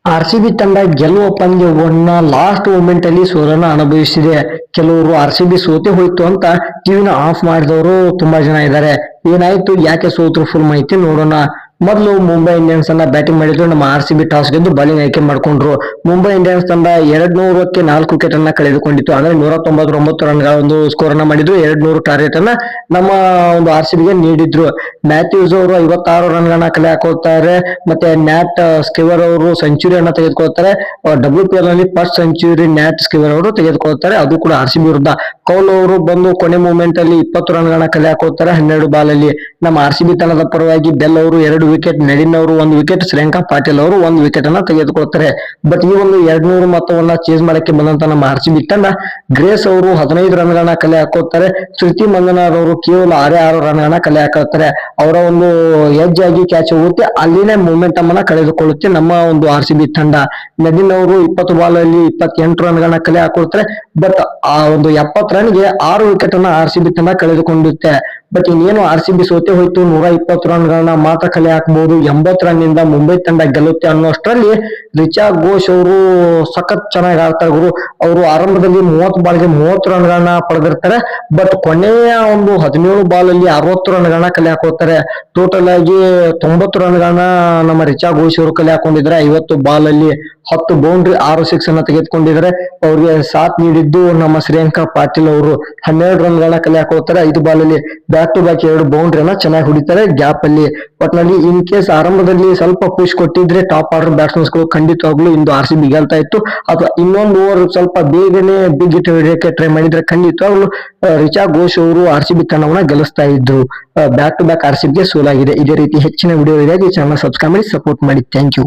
RCB ತಂಡ ಗೆಲ್ಲುವ ಪಂದ್ಯವನ್ನ last moment ಅಲ್ಲಿ ಸೋಲನ್ನ ಅನುಭವಿಸಿದೆ. ಕೆಲವರು ಆರ್ಸಿಬಿ ಸೋತೆ ಹೋಯ್ತು ಅಂತ ಟಿವಿನ ಆಫ್ ಮಾಡಿದವರು ತುಂಬಾ ಜನ ಇದ್ದಾರೆ. ಏನಾಯ್ತು, ಯಾಕೆ ಸೋತ್ರು, ಫುಲ್ ಮಾಹಿತಿ ನೋಡೋಣ. ಮೊದಲು ಮುಂಬೈ ಇಂಡಿಯನ್ಸ್ ಅನ್ನ ಬ್ಯಾಟಿಂಗ್ ಮಾಡಿದ್ರು. ನಮ್ಮ ಆರ್ಸಿಬಿ ಟಾಸ್ ಗೆದ್ದು ಬಾಲಿಂಗ್ ಆಯ್ಕೆ ಮಾಡ್ಕೊಂಡ್ರು. ಮುಂಬೈ ಇಂಡಿಯನ್ಸ್ ತಂಡ 200ಕ್ಕೆ 4 ವಿಕೆಟ್ ಅನ್ನ ಕಳೆದುಕೊಂಡಿತ್ತು. ಅಂದ್ರೆ 199 ರನ್ಗಳ ಒಂದು ಸ್ಕೋರ್ ಅನ್ನ ಮಾಡಿದ್ರು. 200 ಟಾರ್ಗೆಟ್ ಅನ್ನ ನಮ್ಮ ಒಂದು ಆರ್ಸಿಬಿಗೆ ನೀಡಿದ್ರು. ಮ್ಯಾಥ್ಯೂಸ್ ಅವರು 56 ರನ್ಗಳನ್ನ ಕಲೆ ಹಾಕೋತಾರೆ. ಮತ್ತೆ ನ್ಯಾಟ್ ಸ್ಕಿವರ್ ಅವರು ಸೆಂಚುರಿಯನ್ನ ತೆಗೆದುಕೊಳ್ತಾರೆ. WPL ನಲ್ಲಿ ಫಸ್ಟ್ ಸೆಂಚುರಿ ನ್ಯಾಟ್ ಸ್ಕಿವರ್ ಅವರು ತೆಗೆದುಕೊಳ್ತಾರೆ, ಅದು ಕೂಡ ಆರ್ಸಿಬಿ ವಿರುದ್ಧ. ಕೌಲ್ ಅವರು ಬಂದು ಕೊನೆ ಮೂಮೆಂಟ್ ಅಲ್ಲಿ 20 ರನ್ಗಳನ್ನ ಕಲೆ ಹಾಕೋತಾರೆ 12 ಬಾಲ್ ಅಲ್ಲಿ. ನಮ್ಮ ಆರ್ಸಿಬಿ ತಂಡದ ಪರವಾಗಿ ಬೆಲ್ ಅವರು 2 ವಿಕೆಟ್, ನಡಿನ್ ಅವರು 1 ವಿಕೆಟ್, ಶ್ರೇಯಾಂಕ ಪಾಟೀಲ್ ಅವರು 1 ವಿಕೆಟ್ ಅನ್ನ ತೆಗೆದುಕೊಳ್ತಾರೆ. ಬಟ್ ಈ ಒಂದು 200 ಮೊತ್ತವನ್ನ ಚೇಸ್ ಮಾಡಕ್ಕೆ ಬಂದಂತ ನಮ್ಮ ಆರ್ಸಿಬಿ ತಂಡ ಗ್ರೇಸ್ ಅವರು 15 ರನ್ಗಳನ್ನ ಕಲೆ ಹಾಕೋತಾರೆ. ಶ್ರುತಿ ಮಂಜನಾರ್ ಅವರು ಕೇವಲ 6 ರನ್ಗಳನ್ನ ಕಲೆ ಹಾಕುತ್ತಾರೆ. ಅವರ ಒಂದು ಎಡ್ಜ್ ಆಗಿ ಕ್ಯಾಚ್ ಹೋಗುತ್ತೆ, ಅಲ್ಲಿನೇ ಮೊಮೆಂಟಮ್ ಅನ್ನ ಕಳೆದುಕೊಳ್ಳುತ್ತೆ ನಮ್ಮ ಒಂದು ಆರ್ಸಿಬಿ ತಂಡ. ನದಿನ್ ಅವರು 20 ಬಾಲ್ ಅಲ್ಲಿ 28 ರನ್ಗಳನ್ನ ಕಲೆ ಹಾಕೊಳ್ತಾರೆ. ಬಟ್ ಆ ಒಂದು 70 ರನ್ಗೆ 6 ವಿಕೆಟ್ ಅನ್ನ ಆರ್ಸಿಬಿ ತಂಡ ಕಳೆದುಕೊಂಡಿರುತ್ತೆ. ಬಟ್ ಇನ್ನೇನು ಆರ್ಸಿಬಿ ಸೋತೆ ಹೋಯ್ತು, 120 ರನ್ಗಳನ್ನ ಮಾತ್ರ ಕಲೆ ಹಾಕಬಹುದು, 80 ರನ್ ಇಂದ ಮುಂಬೈ ತಂಡ ಗೆಲ್ಲುತ್ತೆ ಅನ್ನೋಷ್ಟರಲ್ಲಿ ರಿಚಾ ಘೋಷ್ ಅವರು ಸಖತ್ ಚೆನ್ನಾಗಿ ಆಡ್ತಾರೆ ಗುರು. ಅವರು ಆರಂಭದಲ್ಲಿ 30 ಬಾಲ್ಗೆ 30 ರನ್ಗಳನ್ನ ಪಡೆದಿರ್ತಾರೆ. ಬಟ್ ಕೊನೆಯ ಒಂದು 17 ಬಾಲ್ ಅಲ್ಲಿ 60 ರನ್ಗಳನ್ನ ಕಲೆ ಹಾಕೋತಾರೆ. ಟೋಟಲ್ ಆಗಿ 90 ರನ್ಗಳನ್ನ ನಮ್ಮ ರಿಚಾ ಘೋಷ್ ಅವರು ಕಲೆ ಹಾಕೊಂಡಿದ್ದಾರೆ. 50 ಬಾಲ್ ಅಲ್ಲಿ 10 ಬೌಂಡ್ರಿ 6 ಸಿಕ್ಸ್ ಅನ್ನ ತೆಗೆದುಕೊಂಡಿದ್ದಾರೆ. ಅವ್ರಿಗೆ ಸಾಥ್ ನೀಡಿದ್ದು ನಮ್ಮ ಶ್ರೇಯಾಂಕ ಪಾಟೀಲ್ ಅವರು 12 ರನ್ಗಳನ್ನ ಕಲೆ ಹಾಕೋತಾರೆ. 5 ಬಾಲ್ ಅಲ್ಲಿ ಬ್ಯಾಕ್ ಟು ಬ್ಯಾಕ್ 2 ಬೌಂಡ್ರಿಯನ್ನ ಚೆನ್ನಾಗಿ ಹೊಡಿತಾರೆ ಗ್ಯಾಪ್ ಅಲ್ಲಿ. ಒಟ್ನಲ್ಲಿ ಇನ್ ಕೇಸ್ ಆರಂಭದಲ್ಲಿ ಸ್ವಲ್ಪ ಪುಷ್ ಕೊಟ್ಟಿದ್ರೆ ಟಾಪ್ ಆರ್ಡರ್ ಬ್ಯಾಟ್ಸ್ಮನ್ಸ್ ಗಳು ಖಂಡಿತವಾಗ್ಲೂ ಇಂದು ಆರ್ಸಿಬಿ ಗೆಲ್ತಾ ಇತ್ತು. ಅಥವಾ ಇನ್ನೊಂದು ಓವರ್ ಸ್ವಲ್ಪ ಬೇಗನೆ ಬಿಗ್ ಹಿಟ್ ಹೊಡೆಯಕ್ಕೆ ಟ್ರೈ ಮಾಡಿದ್ರೆ ಖಂಡಿತವಾಗ್ಲೂ ರಿಚಾ ಘೋಷ್ ಅವರು ಆರ್ಸಿಬಿ ತಂಡವನ್ನ ಗೆಲ್ಲಿಸ್ತಾ ಇದ್ರು. ಬ್ಯಾಕ್ ಟು ಬ್ಯಾಕ್ ಆರ್ಸಿಬಿಗೆ ಸೋಲಾಗಿದೆ. ಇದೇ ರೀತಿ ಹೆಚ್ಚಿನ ವಿಡಿಯೋಗಾಗಿ ಚಾನಲ್ ಸಬ್ಸ್ಕ್ರೈಬ್ ಮಾಡಿ ಸಪೋರ್ಟ್ ಮಾಡಿ. Thank you.